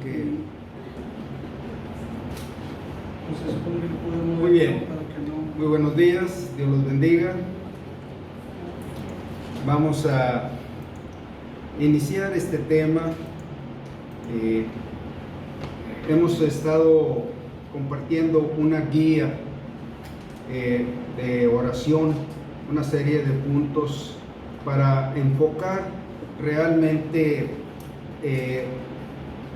que... Muy bien, muy buenos días, Dios los bendiga. Vamos a iniciar este tema. Hemos estado compartiendo una guía de oración, una serie de puntos para enfocar realmente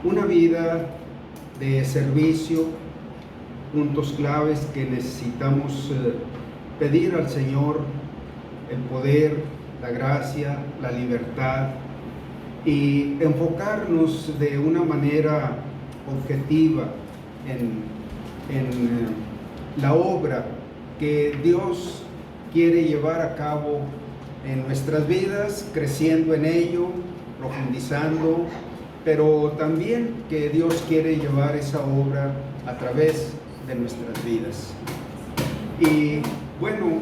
una vida de servicio, puntos claves que necesitamos pedir al Señor, el poder, la gracia, la libertad, y enfocarnos de una manera objetiva en la obra que Dios quiere llevar a cabo en nuestras vidas, creciendo en ello, profundizando, pero también que Dios quiere llevar esa obra a través de nuestras vidas. Y bueno,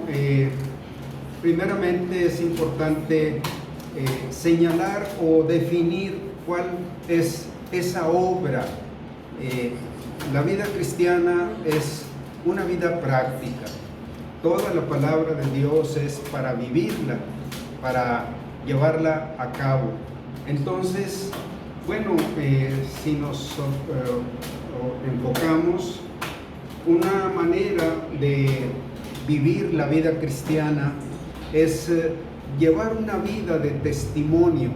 primeramente es importante señalar o definir cuál es esa obra. La vida cristiana es una vida práctica. Toda la palabra de Dios es para vivirla, para llevarla a cabo. Entonces, bueno, si nos enfocamos, una manera de vivir la vida cristiana es llevar una vida de testimonio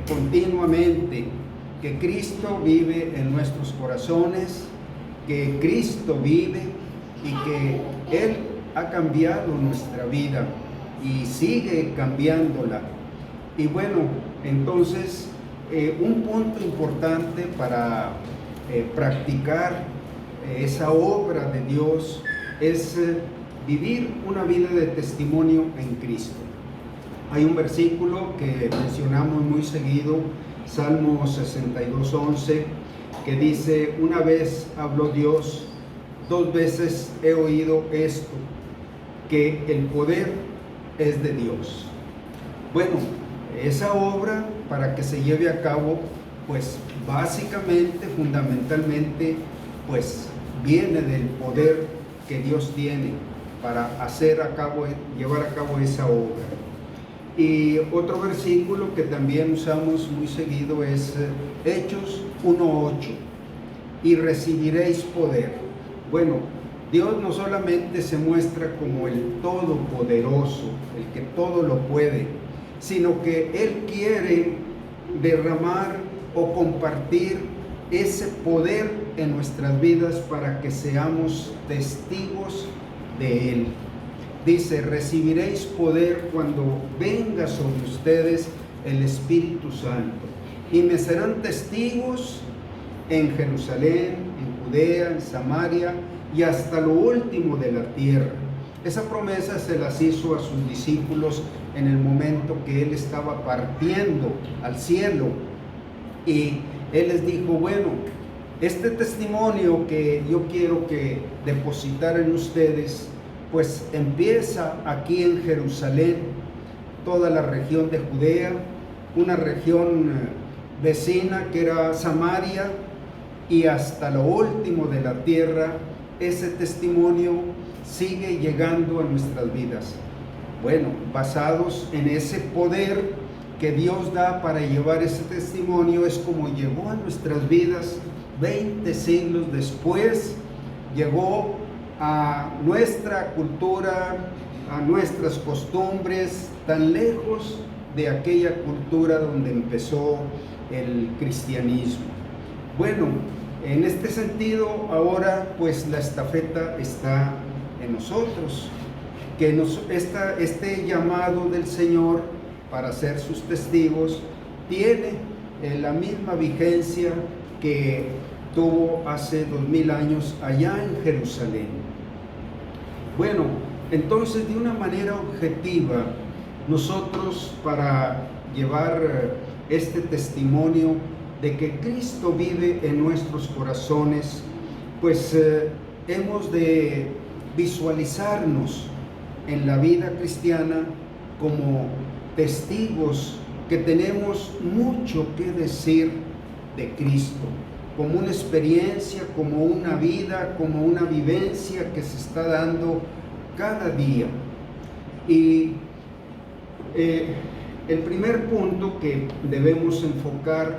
continuamente, que Cristo vive en nuestros corazones, que Cristo vive y que Él ha cambiado nuestra vida y sigue cambiándola. Y bueno, entonces un punto importante para practicar esa obra de Dios es vivir una vida de testimonio en Cristo. Hay un versículo que mencionamos muy seguido, Salmo 62:11, que dice: una vez habló Dios, dos veces he oído esto, que el poder es de Dios. Bueno, esa obra, para que se lleve a cabo, pues básicamente, fundamentalmente, pues viene del poder que Dios tiene para llevar a cabo esa obra. Y otro versículo que también usamos muy seguido es Hechos 1:8, y recibiréis poder. Bueno, Dios no solamente se muestra como el todopoderoso, el que todo lo puede, sino que Él quiere derramar o compartir ese poder en nuestras vidas para que seamos testigos de Él. Dice: recibiréis poder cuando venga sobre ustedes el Espíritu Santo, y me serán testigos en Jerusalén, en Judea, en Samaria y hasta lo último de la tierra. Esa promesa se las hizo a sus discípulos en el momento que Él estaba partiendo al cielo, y Él les dijo: bueno, este testimonio que yo quiero que depositar en ustedes, pues empieza aquí en Jerusalén, toda la región de Judea, una región vecina que era Samaria, y hasta lo último de la tierra. Ese testimonio sigue llegando a nuestras vidas. Bueno, basados en ese poder que Dios da para llevar ese testimonio, es como llegó a nuestras vidas 20 siglos después, llegó a nuestra cultura, a nuestras costumbres, tan lejos de aquella cultura donde empezó el cristianismo. Bueno, en este sentido, ahora pues la estafeta está en nosotros, que este llamado del Señor para ser sus testigos tiene la misma vigencia que tuvo hace 2000 años allá en Jerusalén. Bueno, entonces, de una manera objetiva, nosotros, para llevar este testimonio de que Cristo vive en nuestros corazones, pues hemos de visualizarnos en la vida cristiana como testigos que tenemos mucho que decir de Cristo, como una experiencia, como una vida, como una vivencia que se está dando cada día. Y el primer punto que debemos enfocar,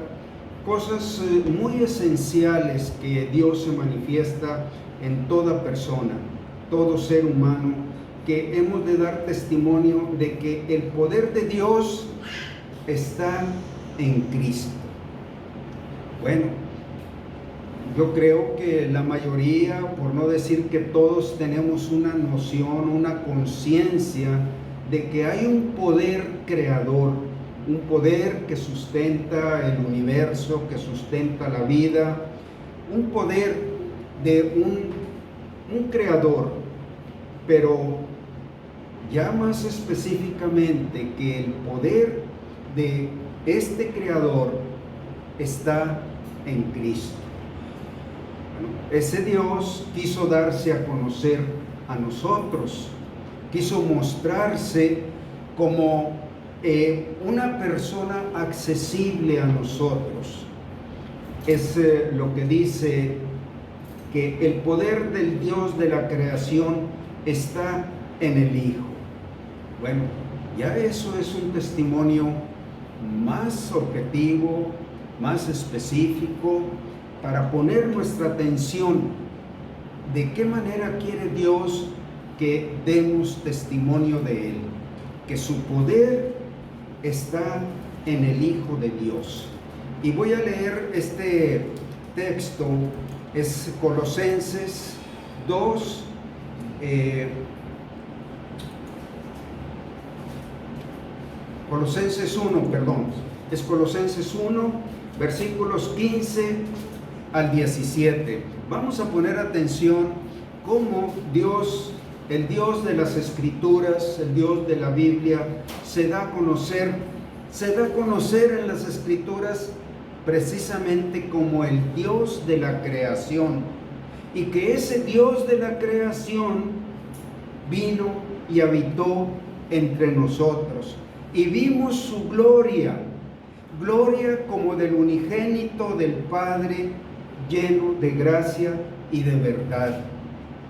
cosas muy esenciales que Dios se manifiesta en toda persona, todo ser humano, que hemos de dar testimonio de que el poder de Dios está en Cristo. Bueno, yo creo que la mayoría, por no decir que todos, tenemos una noción, una conciencia de que hay un poder creador, un poder que sustenta el universo, que sustenta la vida, un poder de un creador, pero ya más específicamente que el poder de este creador está en Cristo. Ese Dios quiso darse a conocer a nosotros, quiso mostrarse como una persona accesible a nosotros. Es lo que dice que el poder del Dios de la creación está en el Hijo. Bueno, ya eso es un testimonio más objetivo, más específico, para poner nuestra atención de qué manera quiere Dios que demos testimonio de Él, que su poder está en el Hijo de Dios. Y voy a leer este texto, es Colosenses 2, Colosenses 1, perdón, es Colosenses 1, versículos 15 al 17. Vamos a poner atención cómo Dios, el Dios de las Escrituras, el Dios de la Biblia, se da a conocer en las Escrituras precisamente como el Dios de la creación, y que ese Dios de la creación vino y habitó entre nosotros, y vimos su gloria como del unigénito del Padre, lleno de gracia y de verdad.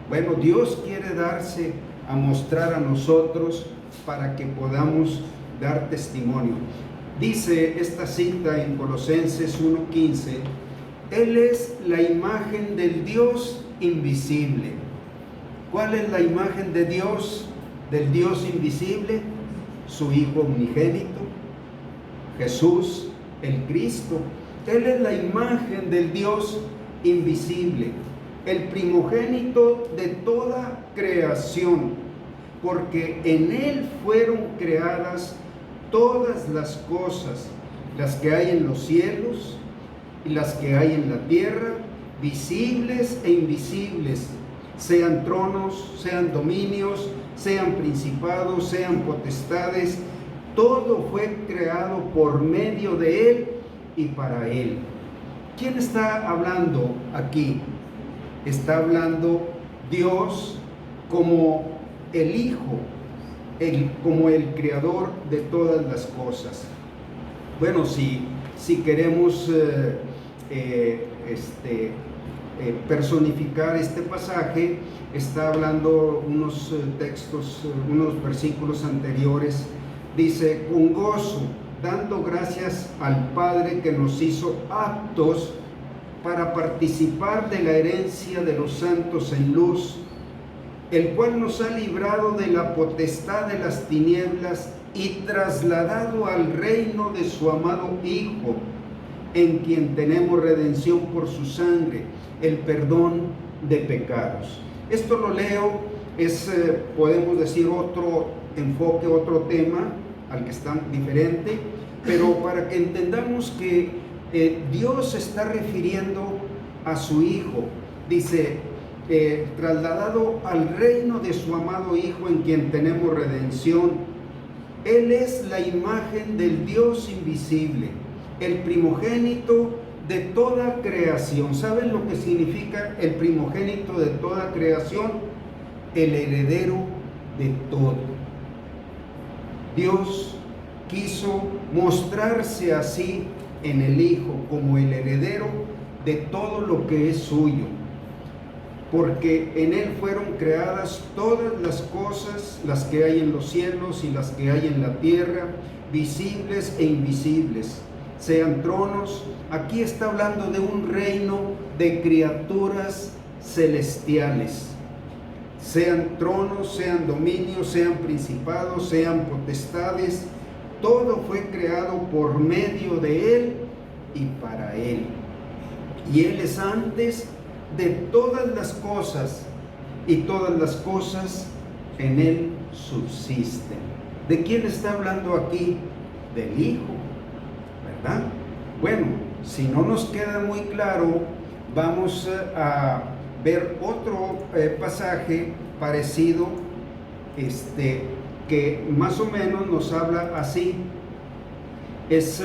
Bueno, Dios quiere darse a mostrar a nosotros para que podamos dar testimonio. Dice esta cita en Colosenses 1:15, Él es la imagen del Dios invisible. ¿Cuál es la imagen de Dios, del Dios invisible? Su Hijo unigénito, Jesús, el Cristo. Él es la imagen del Dios invisible, el primogénito de toda creación, porque en Él fueron creadas todas las cosas, las que hay en los cielos y las que hay en la tierra, visibles e invisibles, sean tronos, sean dominios, sean principados, sean potestades. Todo fue creado por medio de Él y para Él. ¿Quién está hablando aquí? Está hablando Dios como el Hijo, como el creador de todas las cosas. Bueno, si queremos personificar este pasaje, está hablando unos textos, unos versículos anteriores. Dice, con gozo, dando gracias al Padre que nos hizo aptos para participar de la herencia de los santos en luz, el cual nos ha librado de la potestad de las tinieblas y trasladado al reino de su amado Hijo, en quien tenemos redención por su sangre, el perdón de pecados. Esto lo leo, podemos decir, otro enfoque, otro tema al que está diferente, pero para que entendamos que Dios se está refiriendo a su Hijo. Dice, trasladado al reino de su amado Hijo, en quien tenemos redención. Él es la imagen del Dios invisible, el primogénito de toda creación. ¿Saben lo que significa el primogénito de toda creación? El heredero de todo. Dios quiso mostrarse así en el Hijo como el heredero de todo lo que es suyo, porque en Él fueron creadas todas las cosas, las que hay en los cielos y las que hay en la tierra, visibles e invisibles, sean tronos. Aquí está hablando de un reino de criaturas celestiales, sean tronos, sean dominios, sean principados, sean potestades. Todo fue creado por medio de Él y para Él. Y Él es antes de todas las cosas, y todas las cosas en Él subsisten. ¿De quién está hablando aquí? Del Hijo, ¿verdad? Bueno, si no nos queda muy claro, vamos a ver otro pasaje parecido, que más o menos nos habla así. Es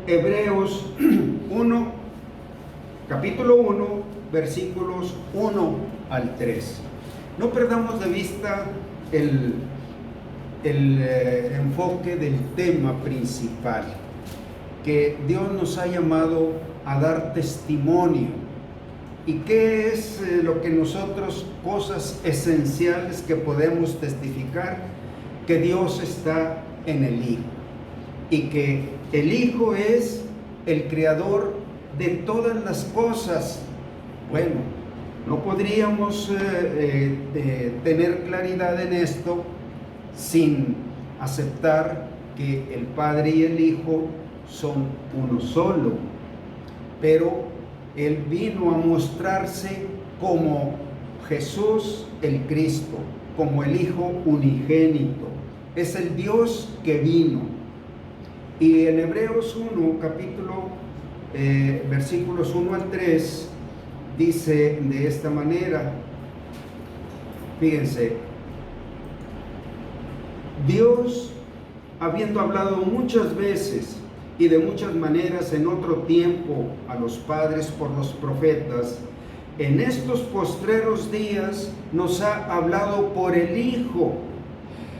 Hebreos 1, capítulo 1, versículos 1 al 3. No perdamos de vista el enfoque del tema principal, que Dios nos ha llamado a dar testimonio. ¿Y qué es lo que nosotros, cosas esenciales que podemos testificar? Que Dios está en el Hijo, y que el Hijo es el creador de todas las cosas. Bueno, no podríamos tener claridad en esto sin aceptar que el Padre y el Hijo son uno solo, pero Él vino a mostrarse como Jesús el Cristo, como el Hijo unigénito. Es el Dios que vino. Y en Hebreos 1, capítulo, versículos 1 al 3, dice de esta manera, fíjense: Dios, habiendo hablado muchas veces y de muchas maneras en otro tiempo a los padres por los profetas, en estos postreros días nos ha hablado por el Hijo,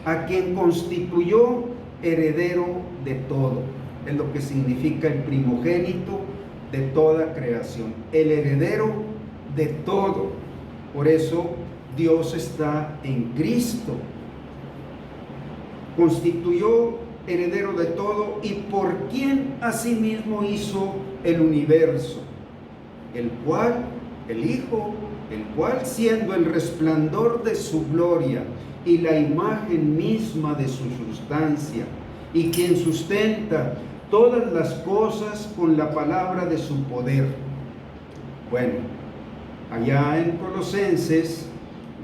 a quien constituyó heredero de todo. Es lo que significa el primogénito de toda creación, el heredero de todo. Por eso Dios está en Cristo. Constituyó heredero de todo, y por quien asimismo hizo el universo, el cual, el Hijo, el cual, siendo el resplandor de su gloria y la imagen misma de su sustancia, y quien sustenta todas las cosas con la palabra de su poder. Bueno, allá en Colosenses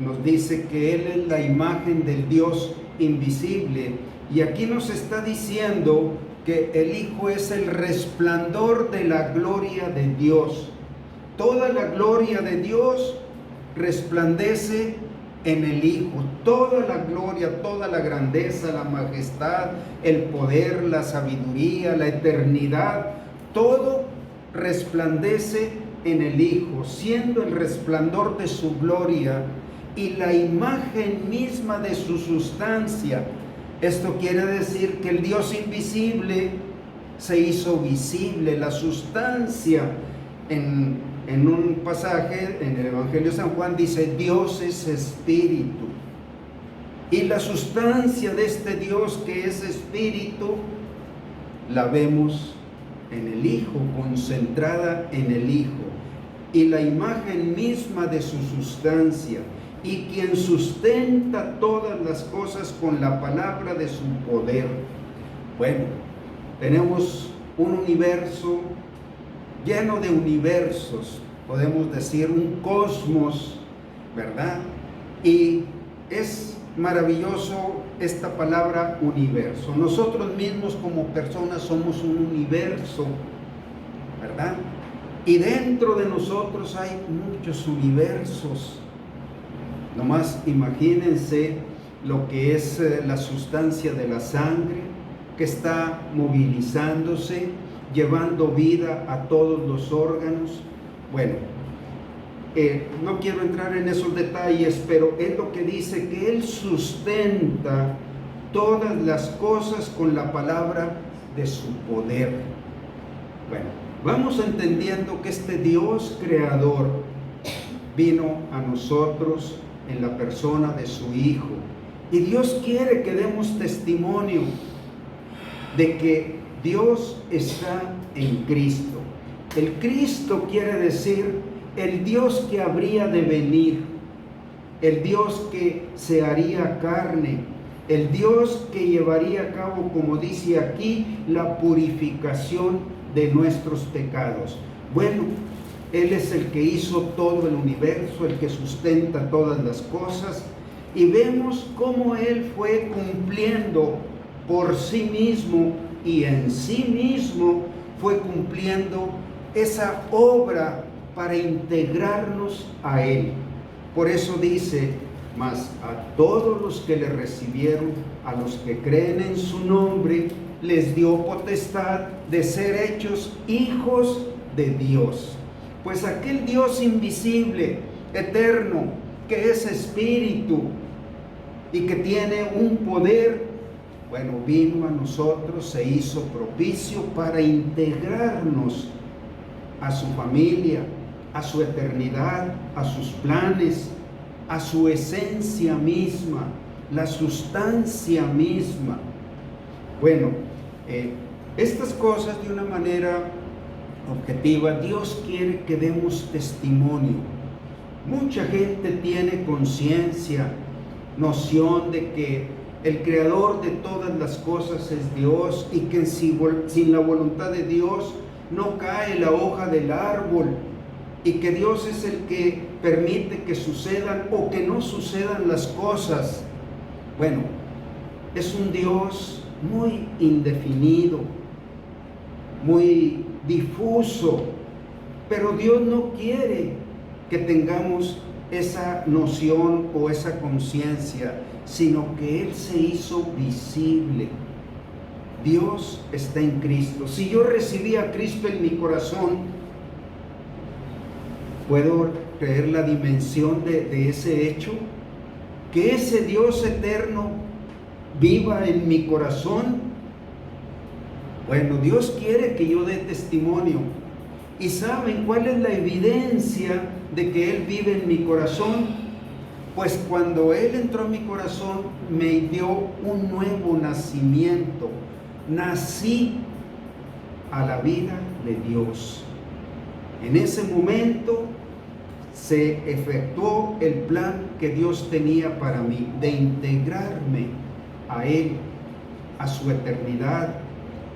nos dice que Él es la imagen del Dios invisible, y aquí nos está diciendo que el Hijo es el resplandor de la gloria de Dios. Toda la gloria de Dios resplandece en el Hijo. Toda la gloria, toda la grandeza, la majestad, el poder, la sabiduría, la eternidad, todo resplandece en el Hijo, siendo el resplandor de su gloria y la imagen misma de su sustancia. Esto quiere decir que el Dios invisible se hizo visible. La sustancia, en un pasaje en el Evangelio de San Juan, dice: Dios es espíritu. Y la sustancia de este Dios que es espíritu la vemos en el Hijo, concentrada en el Hijo, y la imagen misma de su sustancia, y quien sustenta todas las cosas con la palabra de su poder. Bueno, tenemos un universo lleno de universos, podemos decir un cosmos, ¿verdad? Y es maravilloso esta palabra universo. Nosotros mismos como personas somos un universo, ¿verdad? Y dentro de nosotros hay muchos universos. Nomás imagínense lo que es la sustancia de la sangre, que está movilizándose, llevando vida a todos los órganos. Bueno, no quiero entrar en esos detalles, pero es lo que dice, que Él sustenta todas las cosas con la palabra de su poder. Bueno, vamos entendiendo que este Dios creador vino a nosotros en la persona de su Hijo. Y Dios quiere que demos testimonio de que Dios está en Cristo. El Cristo quiere decir el Dios que habría de venir, el Dios que se haría carne, el Dios que llevaría a cabo, como dice aquí, la purificación de nuestros pecados. Bueno, Él es el que hizo todo el universo, el que sustenta todas las cosas, y vemos cómo Él fue cumpliendo por sí mismo y en sí mismo fue cumpliendo esa obra para integrarnos a Él. Por eso dice: mas a todos los que le recibieron, a los que creen en su nombre, les dio potestad de ser hechos hijos de Dios. Pues aquel Dios invisible, eterno, que es espíritu y que tiene un poder, bueno, vino a nosotros, se hizo propicio para integrarnos a su familia, a su eternidad, a sus planes, a su esencia misma, la sustancia misma. Bueno, estas cosas de una manera objetiva, Dios quiere que demos testimonio. Mucha gente tiene conciencia, noción de que el creador de todas las cosas es Dios y que sin la voluntad de Dios no cae la hoja del árbol, y que Dios es el que permite que sucedan o que no sucedan las cosas. Bueno, es un Dios muy indefinido, muy difuso, pero Dios no quiere que tengamos esa noción o esa conciencia, sino que Él se hizo visible. Dios está en Cristo. Si yo recibí a Cristo en mi corazón, ¿puedo creer la dimensión de ese hecho? Que ese Dios eterno viva en mi corazón. Bueno, Dios quiere que yo dé testimonio. ¿Y saben cuál es la evidencia de que Él vive en mi corazón? Pues cuando Él entró en mi corazón, me dio un nuevo nacimiento. Nací a la vida de Dios. En ese momento se efectuó el plan que Dios tenía para mí, de integrarme a Él, a su eternidad,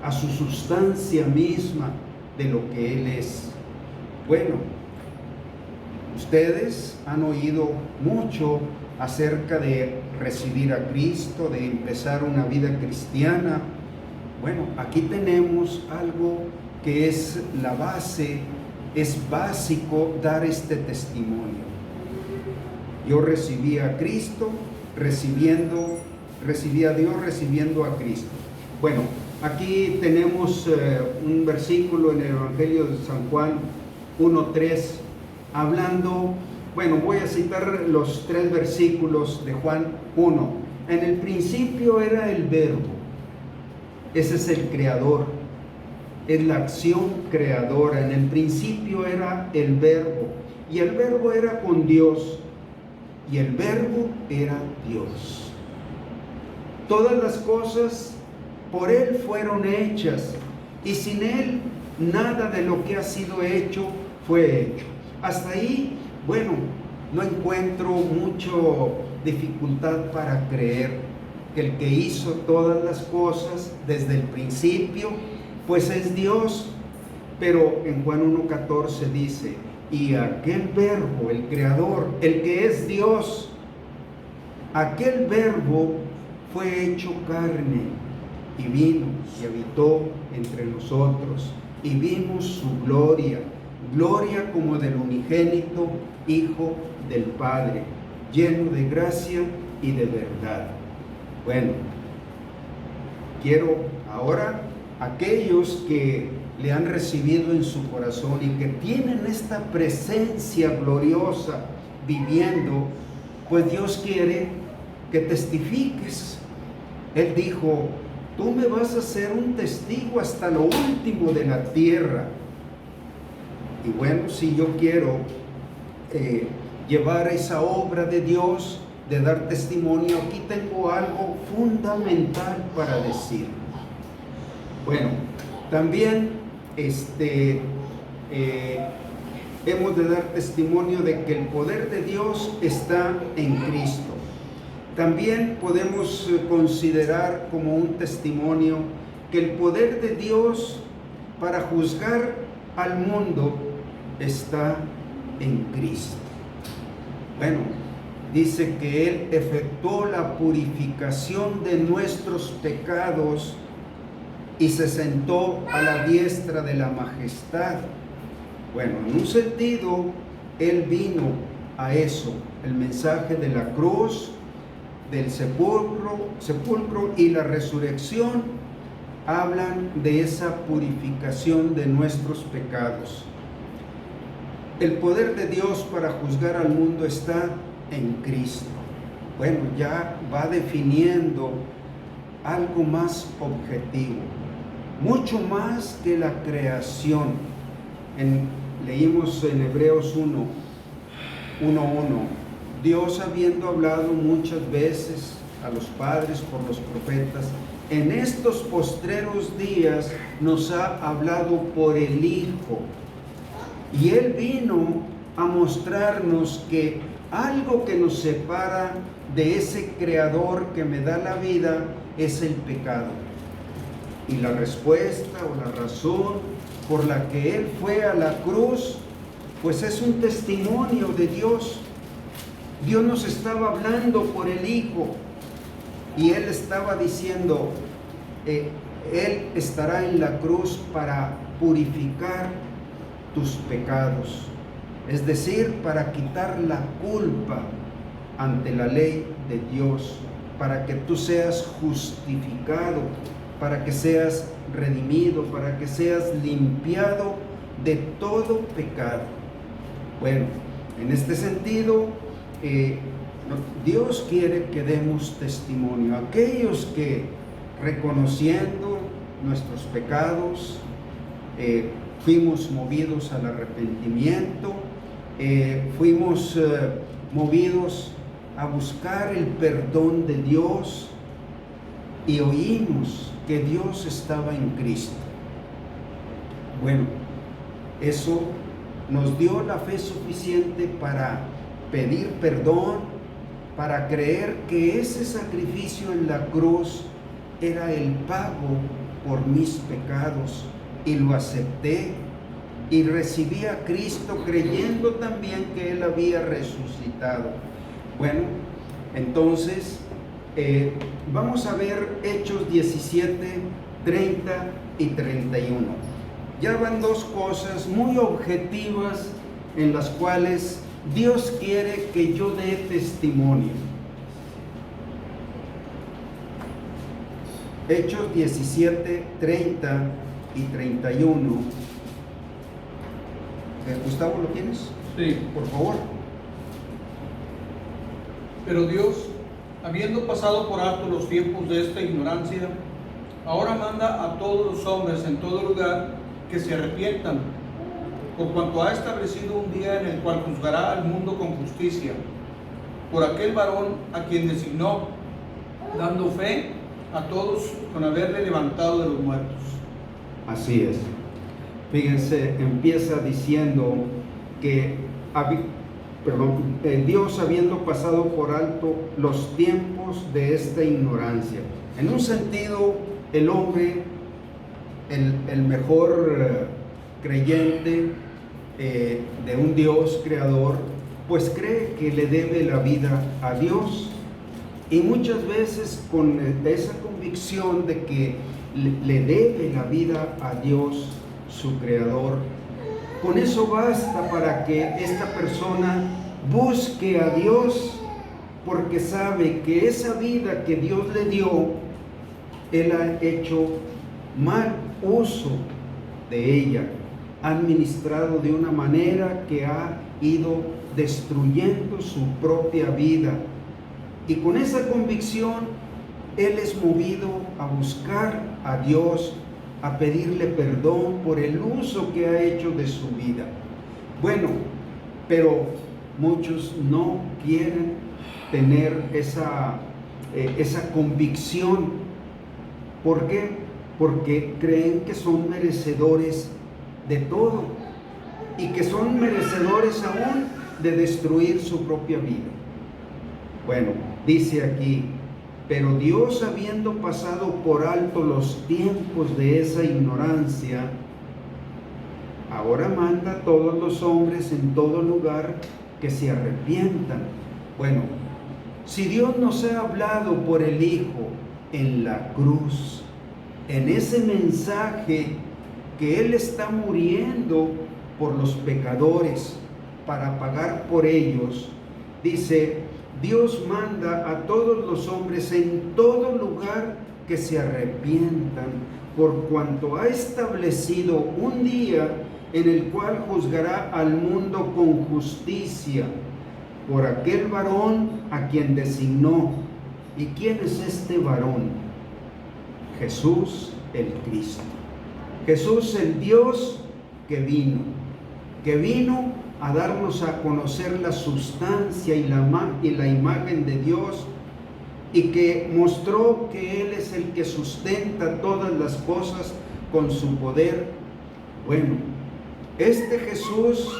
a su sustancia misma de lo que Él es. Bueno, ustedes han oído mucho acerca de recibir a Cristo, de empezar una vida cristiana. Bueno, aquí tenemos algo que es la base. Es básico dar este testimonio. Yo recibí a Cristo, recibí a Dios recibiendo a Cristo. Bueno, aquí tenemos un versículo en el Evangelio de San Juan 1:3, hablando, bueno, voy a citar los 3 versículos de Juan 1. En el principio era el Verbo, ese es el Creador. Es la acción creadora. En el principio era el Verbo, y el Verbo era con Dios, y el Verbo era Dios. Todas las cosas por Él fueron hechas, y sin Él nada de lo que ha sido hecho fue hecho. Hasta ahí, bueno, no encuentro mucha dificultad para creer que el que hizo todas las cosas desde el principio pues es Dios. Pero en Juan 1:14 dice: y aquel Verbo, el Creador, el que es Dios, aquel Verbo fue hecho carne y vino y habitó entre nosotros, y vimos su gloria, gloria como del unigénito Hijo del Padre, lleno de gracia y de verdad. Bueno, quiero ahora, aquellos que le han recibido en su corazón y que tienen esta presencia gloriosa viviendo, pues Dios quiere que testifiques. Él dijo: tú me vas a ser un testigo hasta lo último de la tierra. Y bueno, si yo quiero llevar esa obra de Dios, de dar testimonio, aquí tengo algo fundamental para decir. Bueno, también hemos de dar testimonio de que el poder de Dios está en Cristo. También podemos considerar como un testimonio que el poder de Dios para juzgar al mundo está en Cristo. Bueno, dice que Él efectuó la purificación de nuestros pecados y se sentó a la diestra de la majestad. Bueno, en un sentido, Él vino a eso. El mensaje de la cruz, del sepulcro y la resurrección hablan de esa purificación de nuestros pecados. El poder de Dios para juzgar al mundo está en Cristo. Bueno, ya va definiendo algo más objetivo, mucho más que la creación. Leímos en Hebreos 1:1, Dios habiendo hablado muchas veces a los padres por los profetas, en estos postreros días nos ha hablado por el Hijo. Y Él vino a mostrarnos que algo que nos separa de ese Creador que me da la vida es el pecado. Y la respuesta o la razón por la que Él fue a la cruz, pues es un testimonio de Dios. Dios nos estaba hablando por el Hijo y Él estaba diciendo, Él estará en la cruz para purificar tus pecados, es decir, para quitar la culpa ante la ley de Dios, para que tú seas justificado, para que seas redimido, para que seas limpiado de todo pecado. Bueno, en este sentido, Dios quiere que demos testimonio. Aquellos que, reconociendo nuestros pecados, fuimos movidos al arrepentimiento, fuimos movidos a buscar el perdón de Dios y oímos que Dios estaba en Cristo. Bueno, eso nos dio la fe suficiente para pedir perdón, para creer que ese sacrificio en la cruz era el pago por mis pecados, y lo acepté y recibí a Cristo creyendo también que Él había resucitado. Bueno, entonces vamos a ver Hechos 17, 30 y 31. Ya van dos cosas muy objetivas en las cuales Dios quiere que yo dé testimonio. Hechos 17, 30 y 31. Gustavo, ¿lo tienes? Sí. Por favor. Pero Dios, habiendo pasado por alto los tiempos de esta ignorancia, ahora manda a todos los hombres en todo lugar que se arrepientan, por cuanto ha establecido un día en el cual juzgará al mundo con justicia, por aquel varón a quien designó, dando fe a todos con haberle levantado de los muertos. Así es. Fíjense, empieza diciendo que Dios habiendo pasado por alto los tiempos de esta ignorancia. En un sentido, el hombre, el mejor creyente de un Dios creador, pues cree que le debe la vida a Dios, y muchas veces con esa convicción de que le debe la vida a Dios, su creador, con eso basta para que esta persona busque a Dios, porque sabe que esa vida que Dios le dio, Él ha hecho mal uso de ella, ha administrado de una manera que ha ido destruyendo su propia vida. Y con esa convicción él es movido a buscar a Dios, a pedirle perdón por el uso que ha hecho de su vida. Bueno, pero muchos no quieren tener esa convicción. ¿Por qué? Porque creen que son merecedores de todo y que son merecedores aún de destruir su propia vida. Bueno, dice aquí, pero Dios, habiendo pasado por alto los tiempos de esa ignorancia, ahora manda a todos los hombres en todo lugar que se arrepientan. Bueno, si Dios nos ha hablado por el Hijo en la cruz, en ese mensaje que Él está muriendo por los pecadores para pagar por ellos, dice, Dios manda a todos los hombres en todo lugar que se arrepientan, por cuanto ha establecido un día en el cual juzgará al mundo con justicia por aquel varón a quien designó. ¿Y quién es este varón? Jesús el Cristo. Jesús el Dios que vino a darnos a conocer la sustancia y la imagen de Dios, y que mostró que Él es el que sustenta todas las cosas con su poder. Bueno, este Jesús,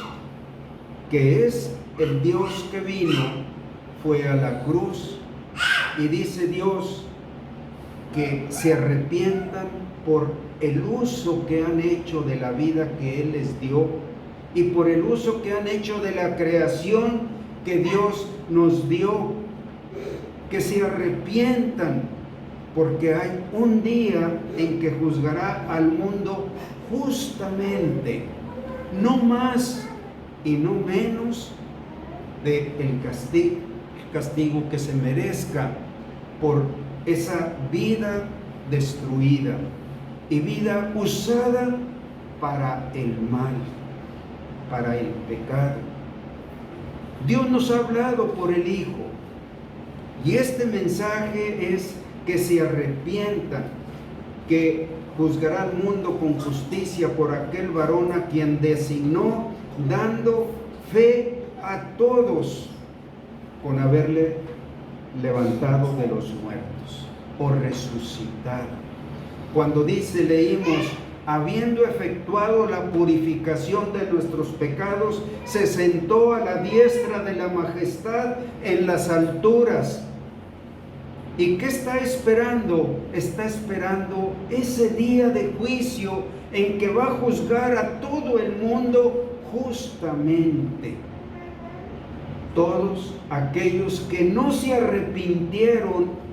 que es el Dios que vino, fue a la cruz, y dice Dios que se arrepientan por el uso que han hecho de la vida que Él les dio y por el uso que han hecho de la creación que Dios nos dio, que se arrepientan, porque hay un día en que juzgará al mundo justamente, no más y no menos de el castigo que se merezca por esa vida destruida y vida usada para el mal, para el pecado. Dios nos ha hablado por el Hijo, y este mensaje es que se arrepientan, que juzgará al mundo con justicia por aquel varón a quien designó, dando fe a todos con haberle levantado de los muertos o resucitado. Cuando leímos, habiendo efectuado la purificación de nuestros pecados, se sentó a la diestra de la majestad en las alturas. ¿Y qué está esperando? Está esperando ese día de juicio en que va a juzgar a todo el mundo justamente. Todos aquellos que no se arrepintieron,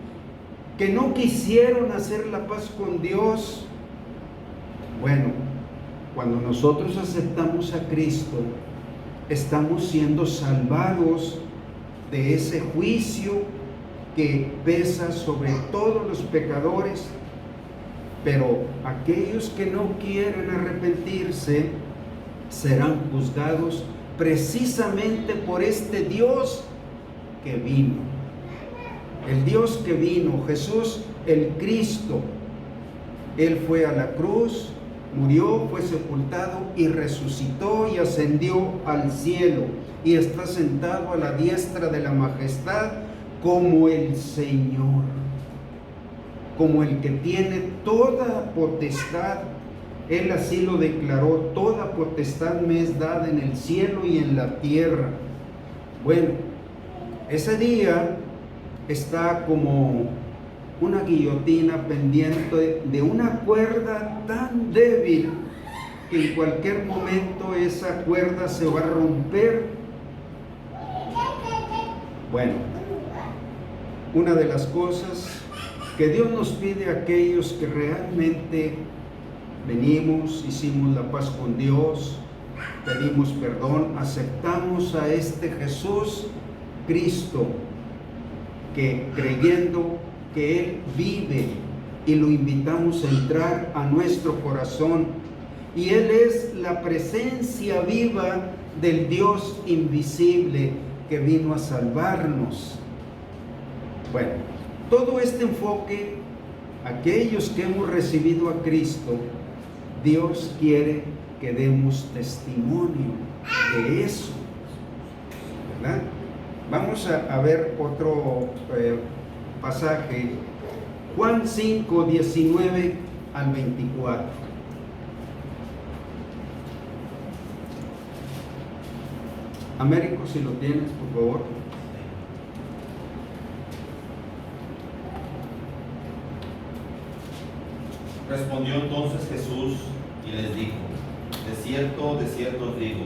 que no quisieron hacer la paz con Dios. Bueno, cuando nosotros aceptamos a Cristo, estamos siendo salvados de ese juicio que pesa sobre todos los pecadores, pero aquellos que no quieren arrepentirse serán juzgados precisamente por este Dios que vino. El Dios que vino, Jesús el Cristo. Él fue a la cruz, murió, fue sepultado y resucitó y ascendió al cielo y está sentado a la diestra de la majestad como el Señor, como el que tiene toda potestad. Él así lo declaró: toda potestad me es dada en el cielo y en la tierra. Bueno, ese día está como una guillotina pendiente de una cuerda tan débil que en cualquier momento esa cuerda se va a romper. Bueno, una de las cosas que Dios nos pide a aquellos que realmente venimos, hicimos la paz con Dios, pedimos perdón, aceptamos a este Jesús Cristo, que creyendo que Él vive, y lo invitamos a entrar a nuestro corazón, y Él es la presencia viva del Dios invisible que vino a salvarnos. Bueno, todo este enfoque, aquellos que hemos recibido a Cristo, Dios quiere que demos testimonio de eso, ¿verdad? Vamos a ver otro pasaje, Juan 5, 19 al 24. Américo, si lo tienes, por favor. Respondió entonces Jesús y les dijo: de cierto os digo,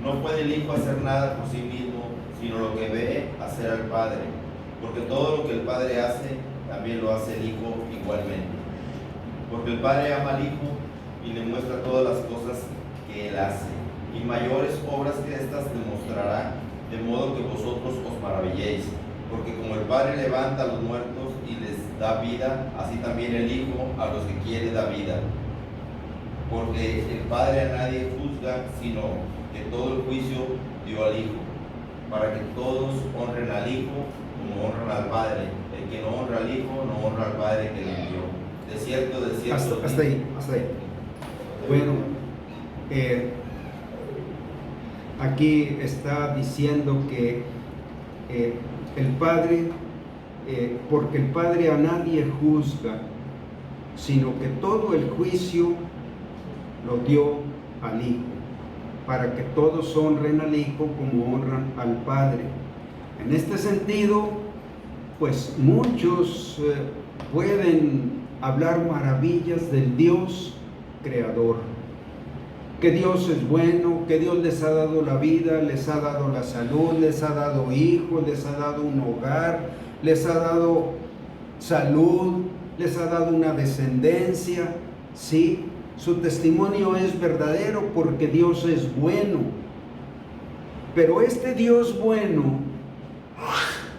no puede el Hijo hacer nada por sí mismo, sino lo que ve hacer al Padre, porque todo lo que el Padre hace, también lo hace el Hijo igualmente. Porque el Padre ama al Hijo y le muestra todas las cosas que Él hace, y mayores obras que estas demostrará, de modo que vosotros os maravilléis. Porque como el Padre levanta a los muertos y les da vida, así también el Hijo a los que quiere da vida. Porque el Padre a nadie juzga, sino que todo el juicio dio al Hijo, para que todos honren al Hijo como honran al Padre. El que no honra al Hijo, no honra al Padre que le envió. De cierto, Hasta ahí. Bueno, aquí está diciendo que el Padre, porque el Padre a nadie juzga, sino que todo el juicio lo dio al Hijo, para que todos honren al Hijo como honran al Padre. En este sentido, pues muchos pueden hablar maravillas del Dios creador, que Dios es bueno, que Dios les ha dado la vida, les ha dado la salud, les ha dado hijos, les ha dado un hogar, les ha dado salud, les ha dado una descendencia. Sí, su testimonio es verdadero porque Dios es bueno. Pero este Dios bueno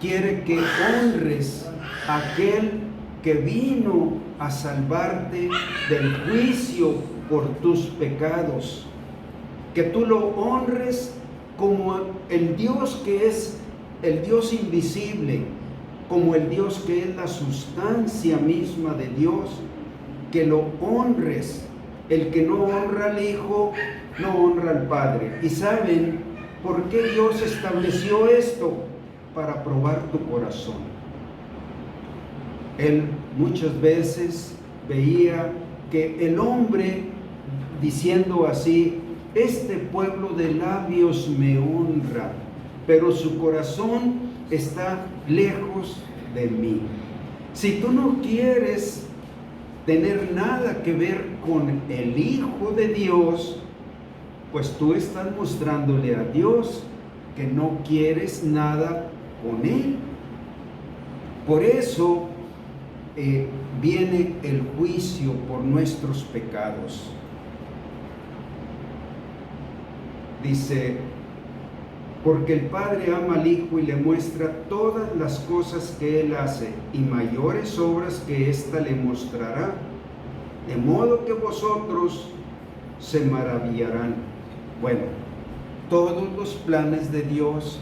quiere que honres a aquel que vino a salvarte del juicio por tus pecados, que tú lo honres como el Dios que es el Dios invisible, como el Dios que es la sustancia misma de Dios, que lo honres. El que no honra al Hijo, no honra al Padre. ¿Y saben por qué Dios estableció esto? Para probar tu corazón. Él muchas veces veía que el hombre, diciendo así, este pueblo de labios me honra, pero su corazón está lejos de mí. Si tú no quieres tener nada que ver con el Hijo de Dios, pues tú estás mostrándole a Dios que no quieres nada con Él. Por eso viene el juicio por nuestros pecados. Dice, porque el Padre ama al Hijo y le muestra todas las cosas que Él hace, y mayores obras que ésta le mostrará, de modo que vosotros se maravillarán. Bueno, todos los planes de Dios,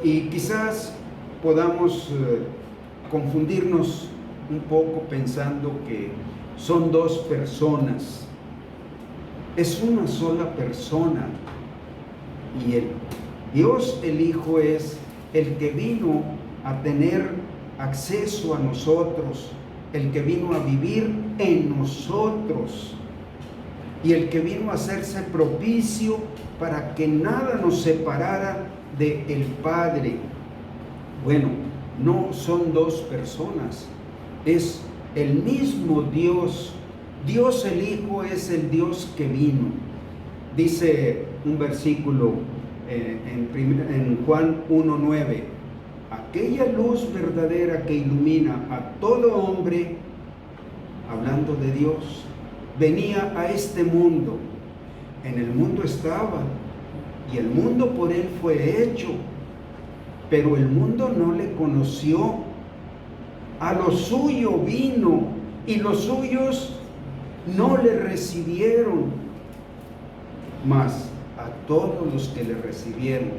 y quizás podamos confundirnos un poco pensando que son dos personas. Es una sola persona, y el Dios el Hijo es el que vino a tener acceso a nosotros, el que vino a vivir en nosotros y el que vino a hacerse propicio para que nada nos separara del Padre. Bueno, no son dos personas, es el mismo Dios. Dios el Hijo es el Dios que vino. Dice un versículo en Juan 1:9, aquella luz verdadera que ilumina a todo hombre, hablando de Dios, venía a este mundo. En el mundo estaba, y el mundo por él fue hecho, pero el mundo no le conoció. A lo suyo vino, y los suyos no le recibieron. Mas a todos los que le recibieron,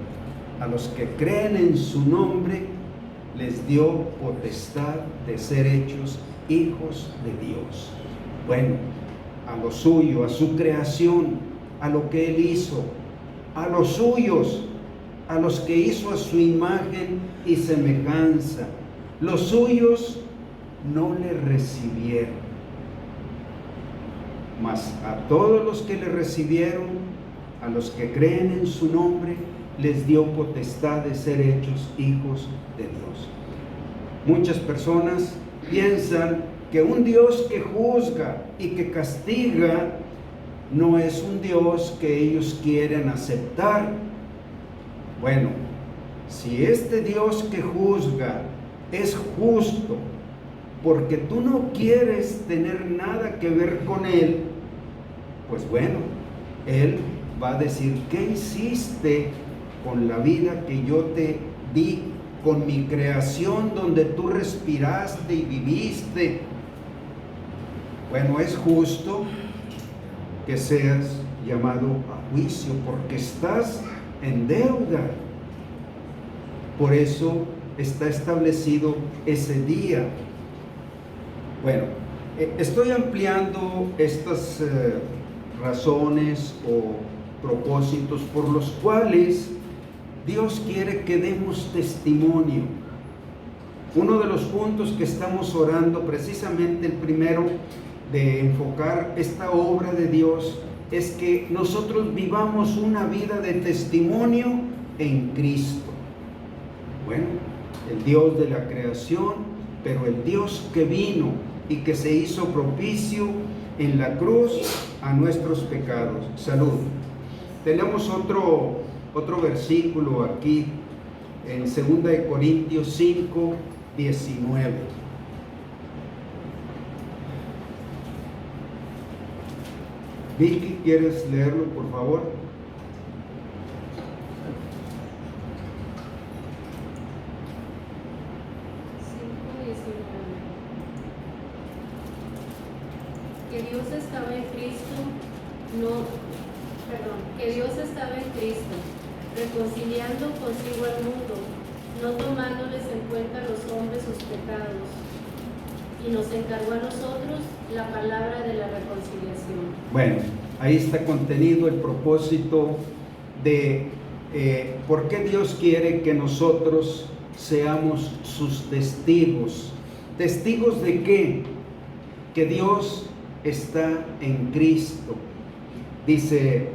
a los que creen en su nombre, les dio potestad de ser hechos hijos de Dios. Bueno, a lo suyo, a su creación, a lo que Él hizo, a los suyos, a los que hizo a su imagen y semejanza. Los suyos no le recibieron, mas a todos los que le recibieron, a los que creen en su nombre, les dio potestad de ser hechos hijos de Dios. Muchas personas piensan que un Dios que juzga y que castiga no es un Dios que ellos quieren aceptar. Bueno, si este Dios que juzga es justo, porque tú no quieres tener nada que ver con Él, pues bueno, Él va a decir: ¿qué hiciste con la vida que yo te di, con mi creación donde tú respiraste y viviste? Bueno, es justo que seas llamado a juicio porque estás en deuda. Por eso está establecido ese día. Bueno, estoy ampliando estas razones o propósitos por los cuales Dios quiere que demos testimonio. Uno de los puntos que estamos orando, precisamente el primero de enfocar esta obra de Dios, es que nosotros vivamos una vida de testimonio en Cristo. Bueno, el Dios de la creación, pero el Dios que vino y que se hizo propicio en la cruz a nuestros pecados. Salud. Tenemos otro versículo aquí en 2 Corintios 5, 19. Vicky, ¿quieres leerlo, por favor? Que Dios estaba en Cristo, reconciliando consigo al mundo, no tomándoles en cuenta a los hombres sus pecados, y nos encargó a nosotros la palabra de la reconciliación. Bueno, ahí está contenido el propósito de por qué Dios quiere que nosotros seamos sus testigos. ¿Testigos de qué? Que Dios está en Cristo. Dice,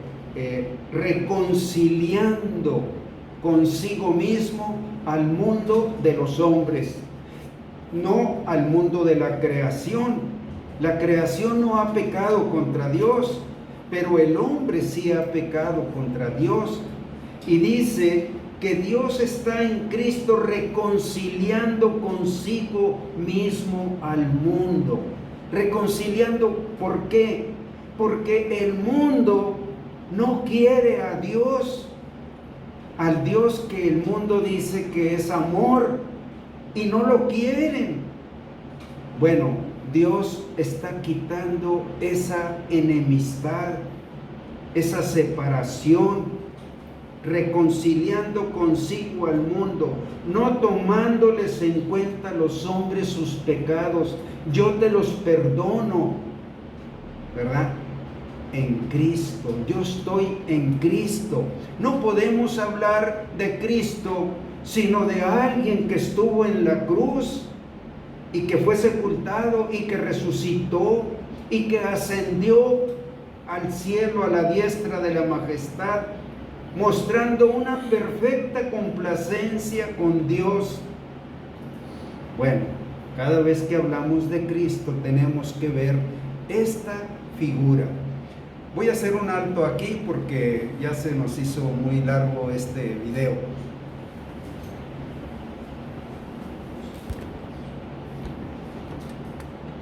reconciliando consigo mismo al mundo de los hombres, no al mundo de la creación. La creación no ha pecado contra Dios, pero el hombre sí ha pecado contra Dios. Y dice que Dios está en Cristo reconciliando consigo mismo al mundo. Reconciliando, ¿por qué? Porque el mundo no quiere a Dios, al Dios que el mundo dice que es amor, y no lo quieren. Bueno, Dios está quitando esa enemistad, esa separación, reconciliando consigo al mundo, no tomándoles en cuenta a los hombres sus pecados. Yo te los perdono, ¿verdad? En Cristo, yo estoy en Cristo. No podemos hablar de Cristo sino de alguien que estuvo en la cruz y que fue sepultado y que resucitó y que ascendió al cielo a la diestra de la majestad, mostrando una perfecta complacencia con Dios. Bueno, cada vez que hablamos de Cristo tenemos que ver esta figura. Voy a hacer un alto aquí porque ya se nos hizo muy largo este video.